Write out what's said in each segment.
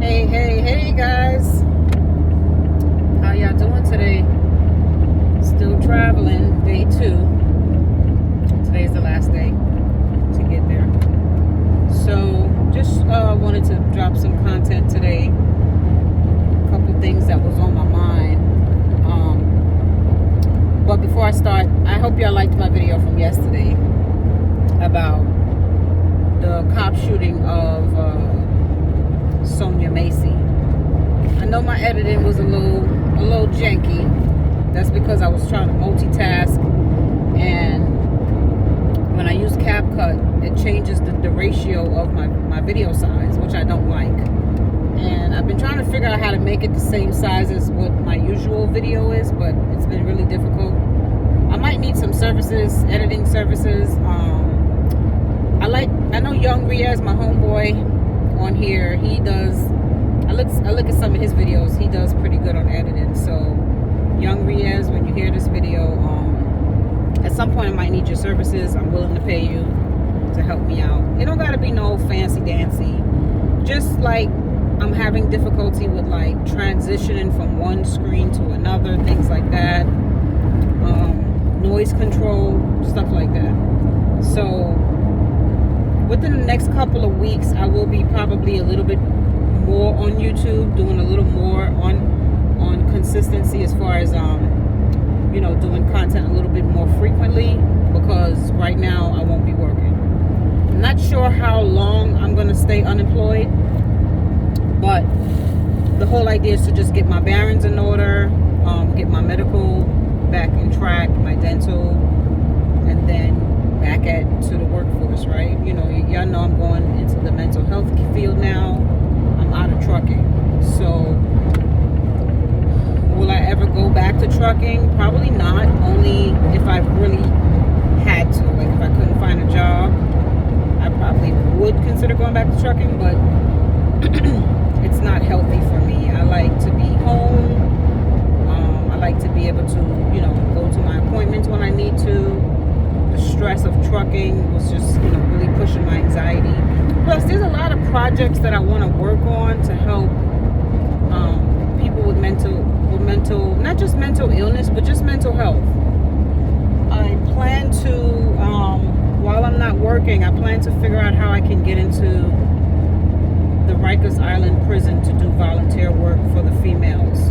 Hey guys, how y'all doing today? Still traveling, day 2. Today's the last day to get there. So just wanted to drop some content today. A couple things that was on my mind. But before I start, I hope y'all liked my video from yesterday about the cop shooting of Sonia Macy. I know my editing was a little janky. That's because I was trying to multitask, and when I use CapCut, it changes the ratio of my video size, which I don't like. And I've been trying to figure out how to make it the same size as what my usual video is, but it's been really difficult. I might need some services, editing services. I know Young Riaz, my homeboy on here, he does, I look at some of his videos, he does pretty good on editing. So Young Riaz, when you hear this video, at some point I might need your services. I'm willing to pay you to help me out. It don't gotta be no fancy dancy, just like I'm having difficulty with like transitioning from one screen to another, things like that, noise control, stuff like that. So within the next couple of weeks, I will be probably a little bit more on YouTube, doing a little more on consistency as far as doing content a little bit more frequently, because right now I won't be working. I'm not sure how long I'm gonna stay unemployed, but the whole idea is to just get my bearings in order, get my medical back in track, my dental, and then back to the workforce, right? Y'all know I'm going into the mental health field now. I'm out of trucking. So will I ever go back to trucking? Probably not, only if I really had to. Like if I couldn't find a job, I probably would consider going back to trucking, but it's not healthy for me. I like to be home. I like to be able to, go to my appointments when I need to. The stress of trucking was just, really pushing my anxiety. Plus, there's a lot of projects that I want to work on to help people with mental, not just mental illness, but just mental health. I plan to, while I'm not working, I plan to figure out how I can get into the Rikers Island prison to do volunteer work for the females.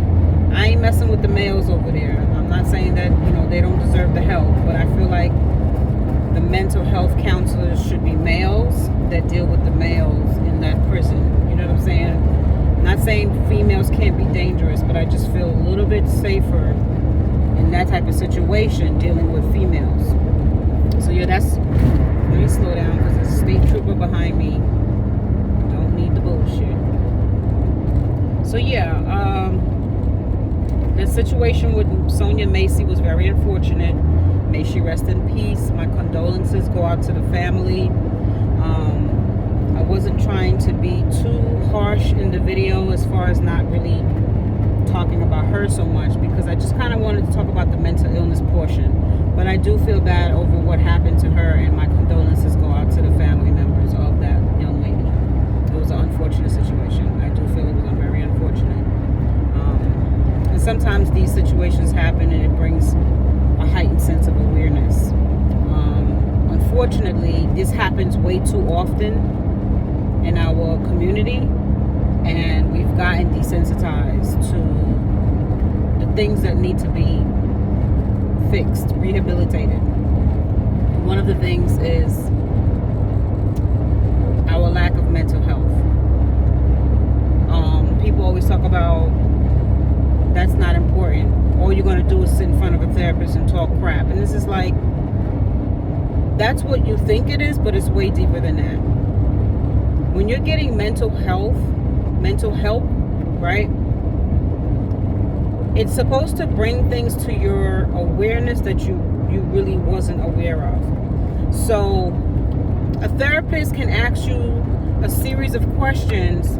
I ain't messing with the males over there. I'm not saying that, they don't deserve the help, but I feel like the mental health counselors should be males that deal with the males in that prison. You know what I'm saying? I'm not saying females can't be dangerous, but I just feel a little bit safer in that type of situation dealing with females. So yeah, let me slow down because there's a state trooper behind me. Don't need the bullshit. So yeah, the situation with Sonia Macy was very unfortunate. May she rest in peace. My condolences go out to the family. I wasn't trying to be too harsh in the video as far as not really talking about her so much, because I just kind of wanted to talk about the mental illness portion. But I do feel bad over what happened to her, and my condolences go out to the family members of that young lady. It was an unfortunate situation. I do feel it was very unfortunate. And sometimes these situations happen and it brings a heightened sense of awareness. Unfortunately, this happens way too often in our community, and we've gotten desensitized to the things that need to be fixed, rehabilitated. One of the things is our lack of mental health. People always talk about that's not important. All you're going to do is sit in front of a therapist and talk crap. And this is like, that's what you think it is, but it's way deeper than that. When you're getting mental help, right? It's supposed to bring things to your awareness that you really wasn't aware of. So a therapist can ask you a series of questions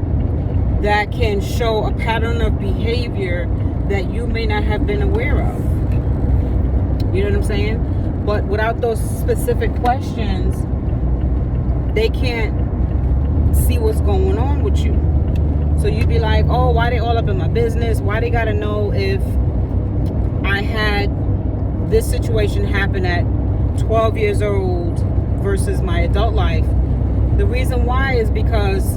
that can show a pattern of behavior that you may not have been aware of. You know what I'm saying? But without those specific questions, they can't see what's going on with you. So you'd be like, oh, why they all up in my business? Why they gotta know if I had this situation happen at 12 years old versus my adult life? The reason why is because,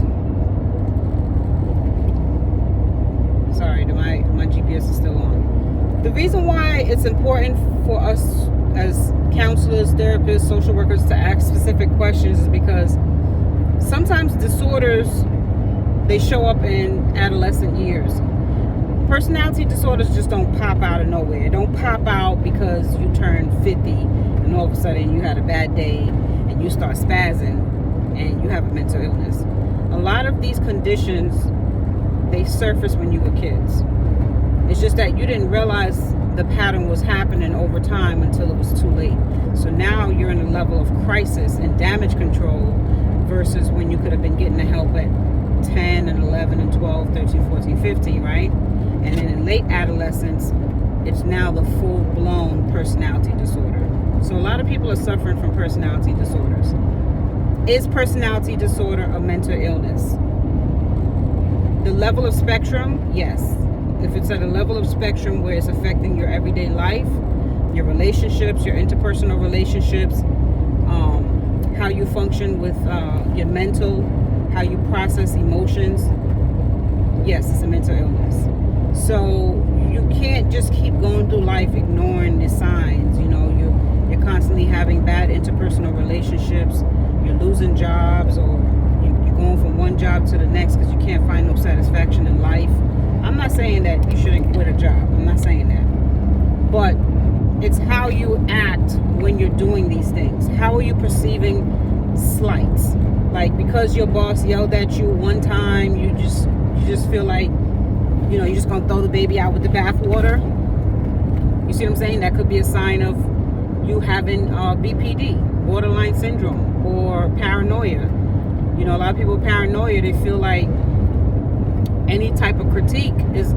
sorry, my GPS is still on. The reason why it's important for us as counselors, therapists, social workers to ask specific questions is because sometimes disorders, they show up in adolescent years. Personality disorders just don't pop out of nowhere. They don't pop out because you turn 50 and all of a sudden you had a bad day and you start spazzing and you have a mental illness. A lot of these conditions, they surface when you were kids. It's just that you didn't realize the pattern was happening over time until it was too late. So now you're in a level of crisis and damage control versus when you could have been getting the help at 10 and 11 and 12, 13, 14, 15, right? And then in late adolescence, it's now the full-blown personality disorder. So a lot of people are suffering from personality disorders. Is personality disorder a mental illness? The level of spectrum, yes. If it's at a level of spectrum where it's affecting your everyday life, your relationships, your interpersonal relationships, how you function with your mental, how you process emotions, yes, it's a mental illness. So you can't just keep going through life ignoring the signs. You know, you're constantly having bad interpersonal relationships, you're losing jobs, or you're going from one job to the next because you can't find no satisfaction in life. I'm not saying that you shouldn't quit a job. I'm not saying that. But it's how you act when you're doing these things. How are you perceiving slights? Like, because your boss yelled at you one time, you just feel like, you know, you're just gonna throw the baby out with the bathwater. You see what I'm saying? That could be a sign of you having BPD, borderline syndrome, or paranoia. You know, a lot of people with paranoia, they feel like any type of critique is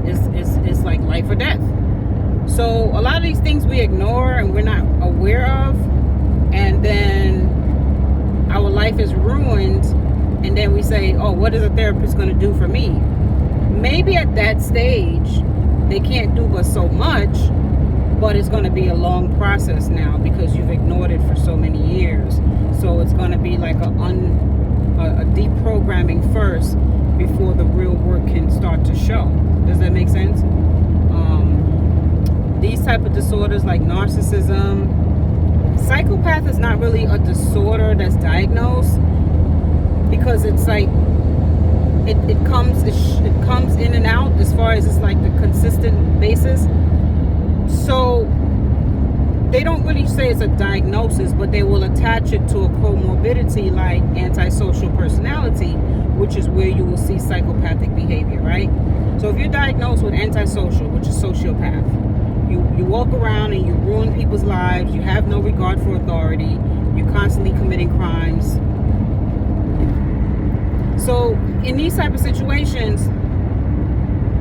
like life or death. So a lot of these things we ignore and we're not aware of, and then our life is ruined, and then we say, oh, what is a therapist going to do for me? Maybe at that stage they can't do but so much, but it's going to be a long process now because you've ignored it for so many years. So it's going to be like a deprogramming first before the real work can start to show. Does that make sense? These type of disorders like narcissism, psychopath is not really a disorder that's diagnosed, because it's like it comes in and out as far as it's like the consistent basis. So they don't really say it's a diagnosis, but they will attach it to a comorbidity like antisocial personality, which is where you will see psychopathic behavior, right? So if you're diagnosed with antisocial, which is sociopath, you walk around and you ruin people's lives, you have no regard for authority, you're constantly committing crimes. So in these type of situations,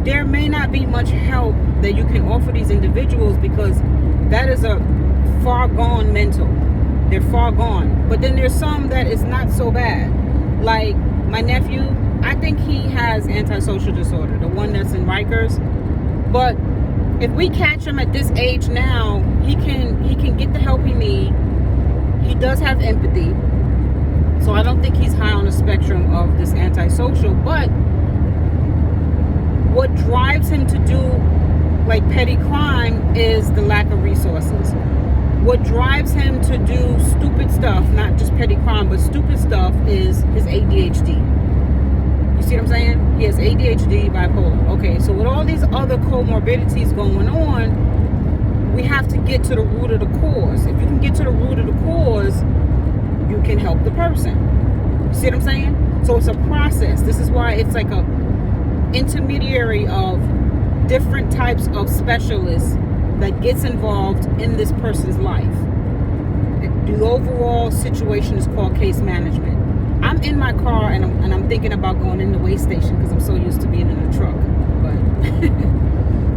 there may not be much help that you can offer these individuals, because that is a far gone mental. They're far gone. But then there's some that is not so bad. Like my nephew, I think he has antisocial disorder, the one that's in Rikers. But if we catch him at this age now, he can get the help he needs. He does have empathy. So I don't think he's high on the spectrum of this antisocial. But what drives him to do like petty crime is the lack of resources. What drives him to do stupid stuff, not just petty crime, but stupid stuff, is his ADHD. You see what I'm saying? He has ADHD, bipolar. Okay, so with all these other comorbidities going on, we have to get to the root of the cause. If you can get to the root of the cause, you can help the person. You see what I'm saying? So it's a process. This is why it's like a intermediary of different types of specialists that gets involved in this person's life. The overall situation is called case management. I'm in my car and I'm thinking about going in the weigh station because I'm so used to being in the truck. But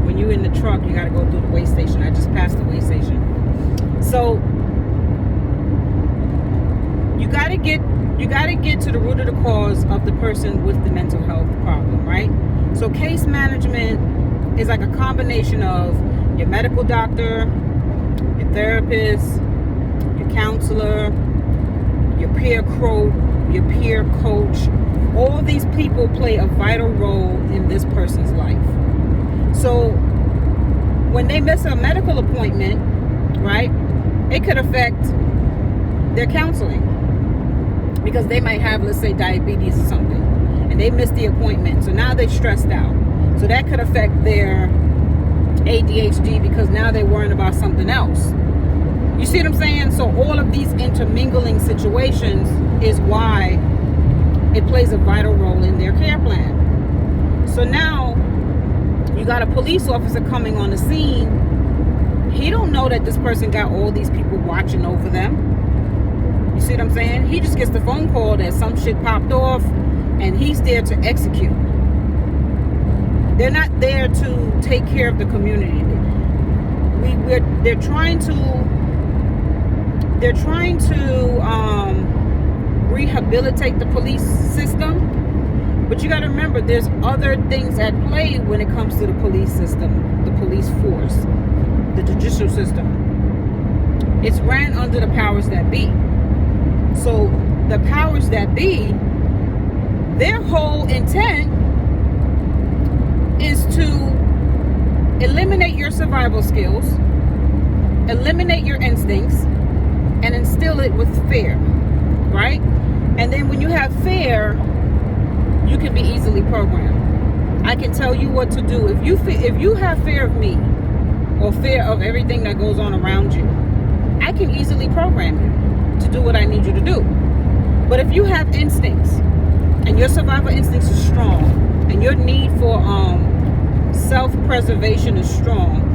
when you're in the truck, you got to go through the weigh station. I just passed the weigh station. So you got to get you got to get to the root of the cause of the person with the mental health problem, right? So case management is like a combination of your medical doctor, your therapist, your counselor, your peer coach. All these people play a vital role in this person's life. So when they miss a medical appointment, right, it could affect their counseling, because they might have, let's say, diabetes or something, and they missed the appointment. So now they're stressed out. So that could affect their ADHD, because now they're worrying about something else. You see what I'm saying? So all of these intermingling situations is why it plays a vital role in their care plan. So now you got a police officer coming on the scene. He don't know that this person got all these people watching over them. You see what I'm saying? He just gets the phone call that some shit popped off, and he's there to execute. They're not there to take care of the community. They're trying to rehabilitate the police system, but you got to remember there's other things at play when it comes to the police system, the police force, the judicial system. It's ran under the powers that be. So the powers that be, their whole intent is to eliminate your survival skills, eliminate your instincts, and instill it with fear, right? And then when you have fear, you can be easily programmed. I can tell you what to do. If you have fear of me, or fear of everything that goes on around you, I can easily program you to do what I need you to do. But if you have instincts, and your survival instincts are strong, and your need for self-preservation is strong,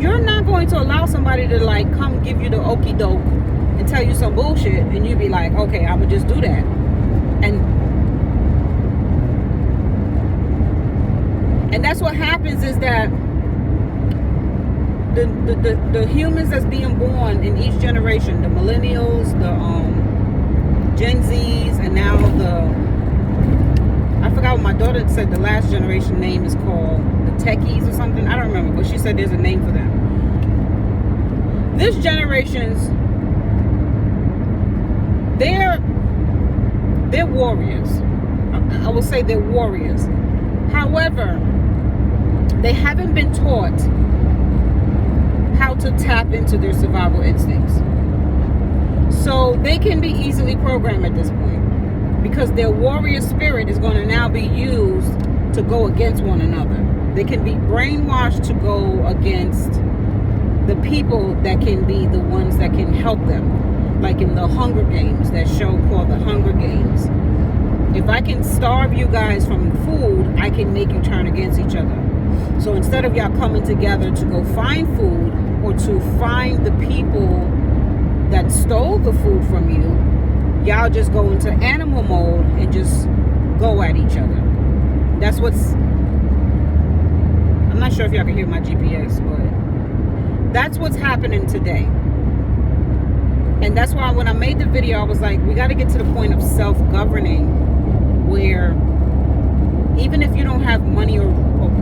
you're not going to allow somebody to like come give you the okie doke and tell you some bullshit, and you be like, okay, I'm gonna just do that. And that's what happens, is that the humans that's being born in each generation, the millennials, the Gen Zs, and now I forgot what my daughter said the last generation name is called, the techies or something. I don't remember, but she said there's a name for them. This generation's, they're warriors. I will say they're warriors. However, they haven't been taught how to tap into their survival instincts. So they can be easily programmed at this point, because their warrior spirit is going to now be used to go against one another. They can be brainwashed to go against the people that can be the ones that can help them. Like in the Hunger Games, that show called the Hunger Games. If I can starve you guys from food, I can make you turn against each other. So instead of y'all coming together to go find food, or to find the people that stole the food from you, y'all just go into animal mode and just go at each other. That's what's, I'm not sure if y'all can hear my GPS, but that's what's happening today. And that's why when I made the video, I was like, we got to get to the point of self-governing, where even if you don't have money, or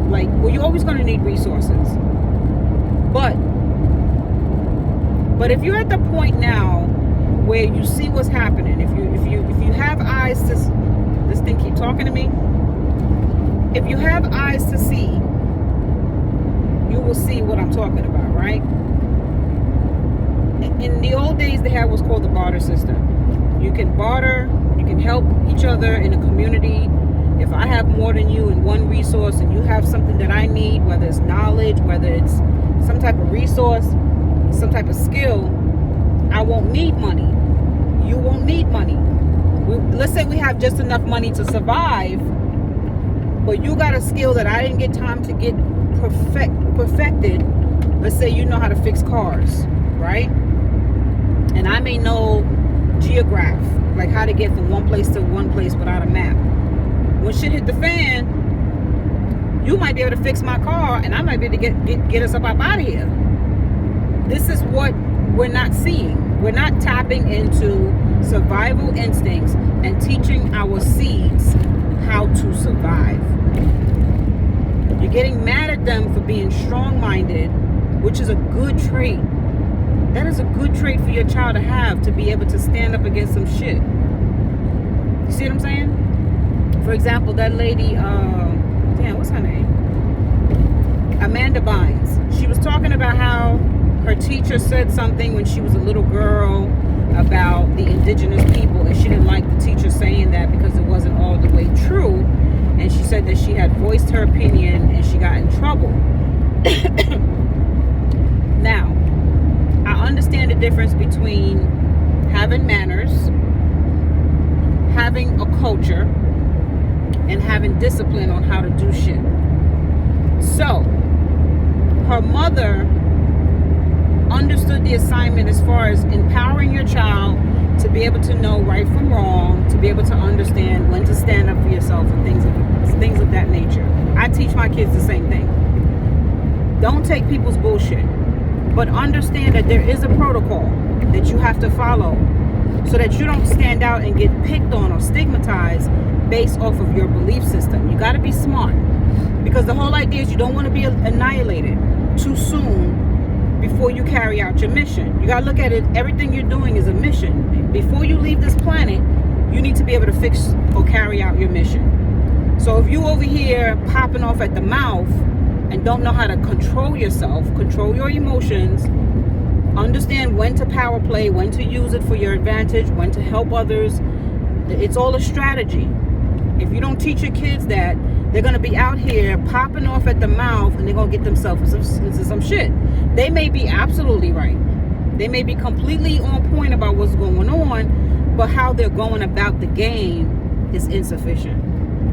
like, well, you're always going to need resources. But if you're at the point now where you see what's happening, if you have eyes to, this thing keep talking to me. If you have eyes to see, you will see what I'm talking about, right? In the old days, they had what's called the barter system. You can barter, you can help each other in a community. If I have more than you in one resource, and you have something that I need, whether it's knowledge, whether it's some type of resource, some type of skill, I won't need money. You won't need money. Let's say we have just enough money to survive, but you got a skill that I didn't get time to get perfected. Let's say you know how to fix cars, right? And I may know geograph, like how to get from one place to one place without a map. When shit hit the fan, you might be able to fix my car, and I might be able to get us up out of here. This is what we're not seeing. We're not tapping into survival instincts and teaching our seeds how to survive. You're getting mad at them for being strong-minded, which is a good trait. That is a good trait for your child to have, to be able to stand up against some shit. You see what I'm saying? For example, that lady, what's her name? Amanda Bynes. She was talking about how her teacher said something when she was a little girl about the indigenous people, and she didn't like the teacher saying that because it wasn't all the way true. And she said that she had voiced her opinion and she got in trouble. Now, I understand the difference between having manners, having a culture, and having discipline on how to do shit. So, her mother understood the assignment as far as empowering your child to be able to know right from wrong, to be able to understand when to stand up for yourself and things of that nature. I teach my kids the same thing. Don't take people's bullshit, but understand that there is a protocol that you have to follow so that you don't stand out and get picked on or stigmatized based off of your belief system. You got to be smart, because the whole idea is you don't want to be annihilated too soon before you carry out your mission. You got to look at it, everything you're doing is a mission. Before you leave this planet, you need to be able to fix or carry out your mission. So if you over here popping off at the mouth and don't know how to control yourself, control your emotions, understand when to power play, when to use it for your advantage, when to help others, it's all a strategy. If you don't teach your kids that, they're going to be out here popping off at the mouth and they're going to get themselves into some shit. They may be absolutely right. They may be completely on point about what's going on, but how they're going about the game is insufficient.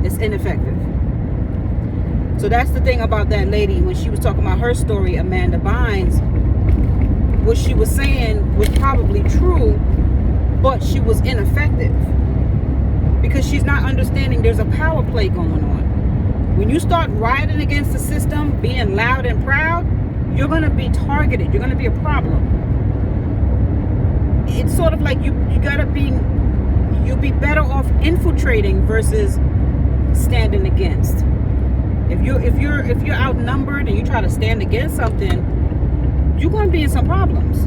It's ineffective. So that's the thing about that lady. When she was talking about her story, Amanda Bynes, what she was saying was probably true, but she was ineffective because she's not understanding there's a power play going on. When you start riding against the system, being loud and proud, you're going to be targeted. You're going to be a problem. It's sort of like you'll be better off infiltrating versus standing against. If you're outnumbered and you try to stand against something, you're going to be in some problems.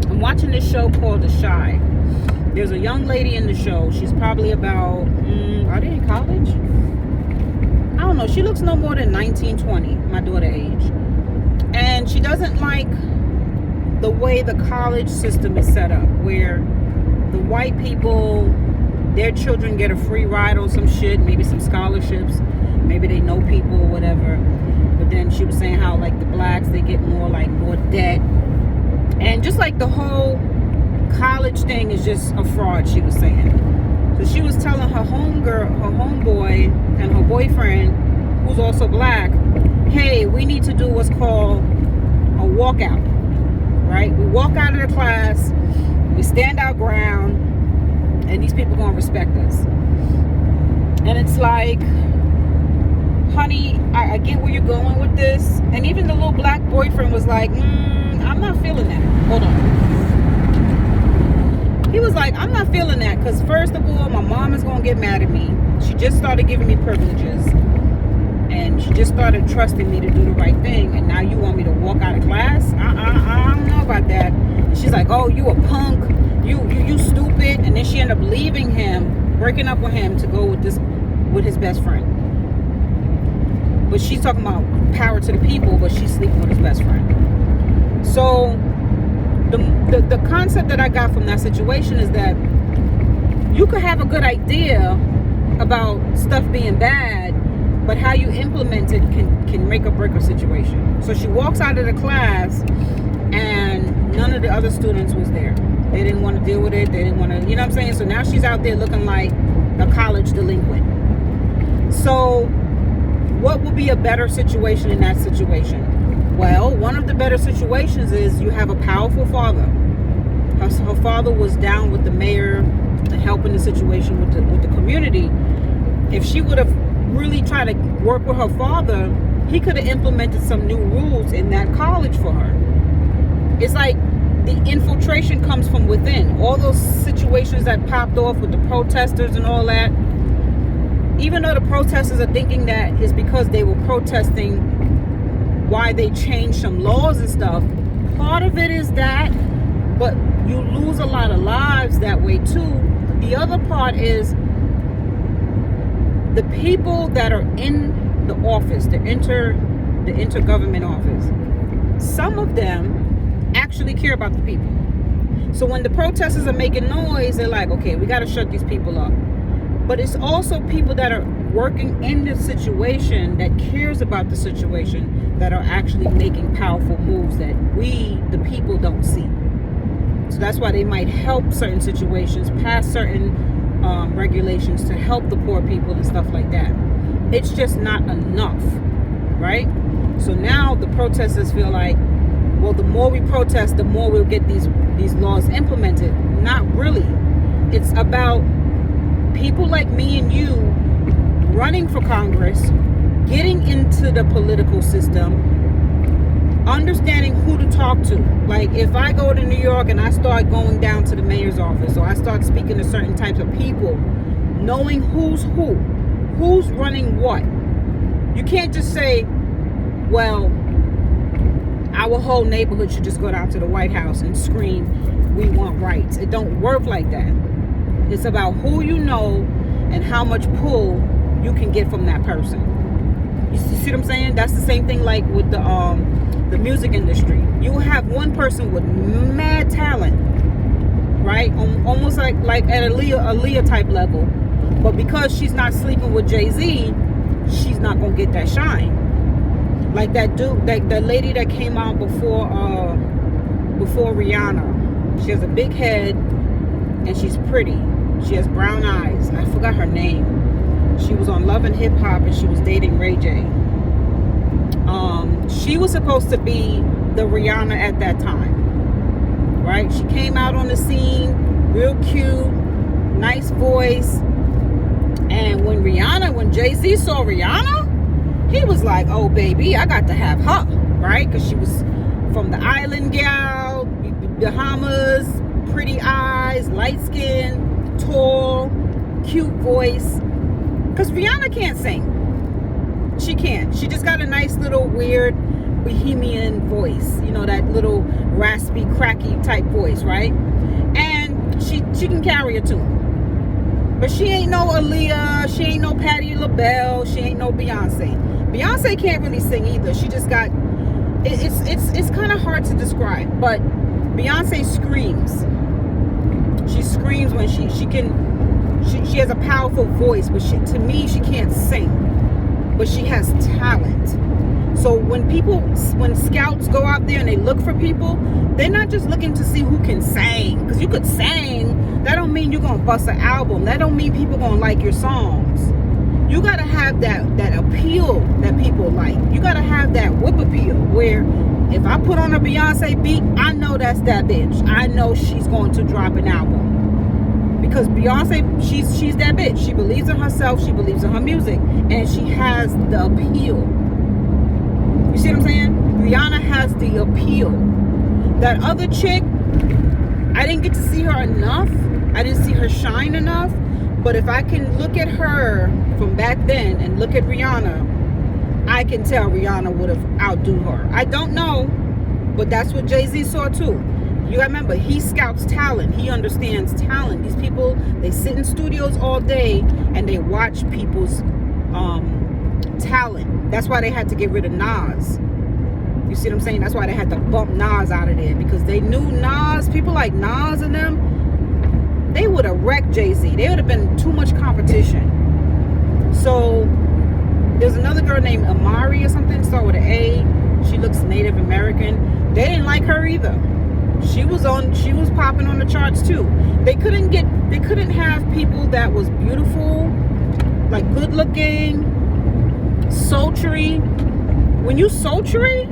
I'm watching this show called The Shy. There's a young lady in the show. She's probably about, are they in college? I don't know. She looks no more than 19, 20, my daughter age. And she doesn't like the way the college system is set up, where the white people, their children get a free ride on some shit, maybe some scholarships, maybe they know people or whatever. But then she was saying how like the blacks, they get more debt. And just like the whole college thing is just a fraud, she was saying. So she was telling her homeboy and her boyfriend, who's also black, hey, we need to do what's called a walkout, right? We walk out of the class, we stand our ground, and these people gonna respect us. And it's like, honey, I get where you're going with this. And even the little black boyfriend was like, I'm not feeling that. Hold on. He was like, I'm not feeling that, because first of all, my mom is going to get mad at me. She just started giving me privileges, and she just started trusting me to do the right thing, and now you want me to walk out of class? I don't know about that. And she's like, oh, you a punk, you stupid. And then she ended up leaving him, breaking up with him to go with his best friend. But she's talking about power to the people, but she's sleeping with his best friend. So the concept that I got from that situation is that you could have a good idea about stuff being bad, but how you implement it can make or break a situation. So she walks out of the class and none of the other students was there. They didn't want to deal with it. They didn't want to, you know what I'm saying? So now she's out there looking like a college delinquent. So what would be a better situation in that situation? Well, one of the better situations is you have a powerful father. Her father was down with the mayor and helping the situation with the community. If she would have really tried to work with her father, he could have implemented some new rules in that college for her. It's like the infiltration comes from within. All those situations that popped off with the protesters and all that, even though the protesters are thinking that it's because they were protesting why they changed some laws and stuff, part of it is that, but you lose a lot of lives that way too. The other part is the people that are in the office, the intergovernment office, some of them actually care about the people. So when the protesters are making noise, they're like, okay, we got to shut these people up. But it's also people that are working in the situation, that cares about the situation, that are actually making powerful moves that we, the people, don't see. So that's why they might help certain situations, pass certain regulations to help the poor people and stuff like that. It's just not enough, right? So now the protesters feel like, well, the more we protest, the more we'll get these laws implemented. Not really. It's about people like me and you running for Congress, getting into the political system, understanding who to talk to. Like if I go to New York and I start going down to the mayor's office, or I start speaking to certain types of people, knowing who's running what. You can't just say, well, our whole neighborhood should just go down to the White House and scream, we want rights. It don't work like that. It's about who you know and how much pull you can get from that person. You see what I'm saying? That's the same thing like with the music industry. You will have one person with mad talent, right? Almost like at a Aaliyah type level. But because she's not sleeping with Jay-Z, she's not going to get that shine. Like that dude, that lady that came out before Rihanna. She has a big head and she's pretty. She has brown eyes. I forgot her name. She was on Love and Hip Hop and she was dating Ray J. She was supposed to be the Rihanna at that time, right? She came out on the scene, real cute, nice voice. And when Jay-Z saw Rihanna, he was like, oh baby, I got to have her, right? Because she was from the island gal, Bahamas, pretty eyes, light skin, tall, cute voice. Because Rihanna can't sing. She can't. She just got a nice little weird bohemian voice. You know, that little raspy, cracky type voice, right? And she can carry a tune. But she ain't no Aaliyah. She ain't no Patti LaBelle. She ain't no Beyonce. Beyonce can't really sing either. She just got... It's kind of hard to describe. But Beyonce screams. She screams when she has a powerful voice, but to me she can't sing, but she has talent. So when scouts go out there and they look for people, they're not just looking to see who can sing, because you could sing, that don't mean you're gonna bust an album, that don't mean people gonna like your songs. You gotta have that appeal that people like. You gotta have that whip appeal where if I put on a Beyonce beat, I know that's that bitch. I know she's going to drop an album. Because Beyonce, she's that bitch. She believes in herself. She believes in her music. And she has the appeal. You see what I'm saying? Rihanna has the appeal. That other chick, I didn't get to see her enough. I didn't see her shine enough. But if I can look at her from back then and look at Rihanna, I can tell Rihanna would have outdone her. I don't know, but that's what Jay-Z saw too. You gotta remember, he scouts talent. He understands talent. These people, they sit in studios all day and they watch people's talent. That's why they had to get rid of Nas. You see what I'm saying? That's why they had to bump Nas out of there, because they knew Nas, people like Nas and them, they would have wrecked Jay-Z. They would have been too much competition. So there's another girl named Amari or something, start with an A. She looks Native American. They didn't like her either. She was popping on the charts too. They couldn't have people that was beautiful, like good looking, sultry. When you sultry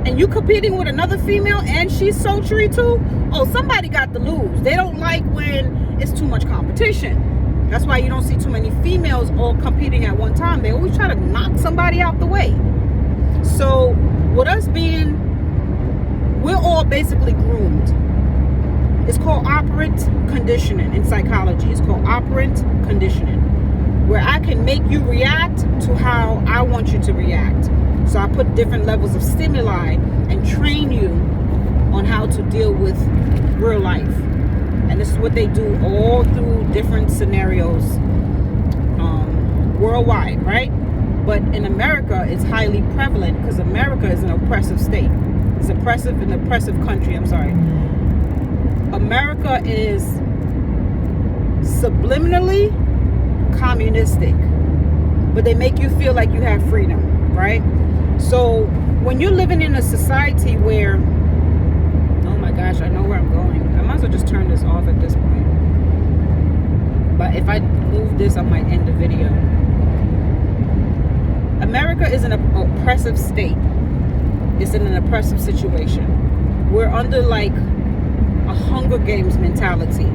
and you competing with another female and she's sultry too, oh, somebody got to lose. They don't like when it's too much competition. That's why you don't see too many females all competing at one time. They always try to knock somebody out the way. So with us being we're all basically groomed. It's called operant conditioning in psychology. It's called operant conditioning, where I can make you react to how I want you to react. So I put different levels of stimuli and train you on how to deal with real life. And this is what they do all through different scenarios worldwide, right? But in America, it's highly prevalent because America is an oppressive state. It's an oppressive country, I'm sorry. America is subliminally communistic, but they make you feel like you have freedom, right? So when you're living in a society where, oh my gosh, I know where I'm going. I might as well just turn this off at this point. But if I move this, I might end the video. America is an oppressive state. It's in an oppressive situation. We're under like a Hunger Games mentality.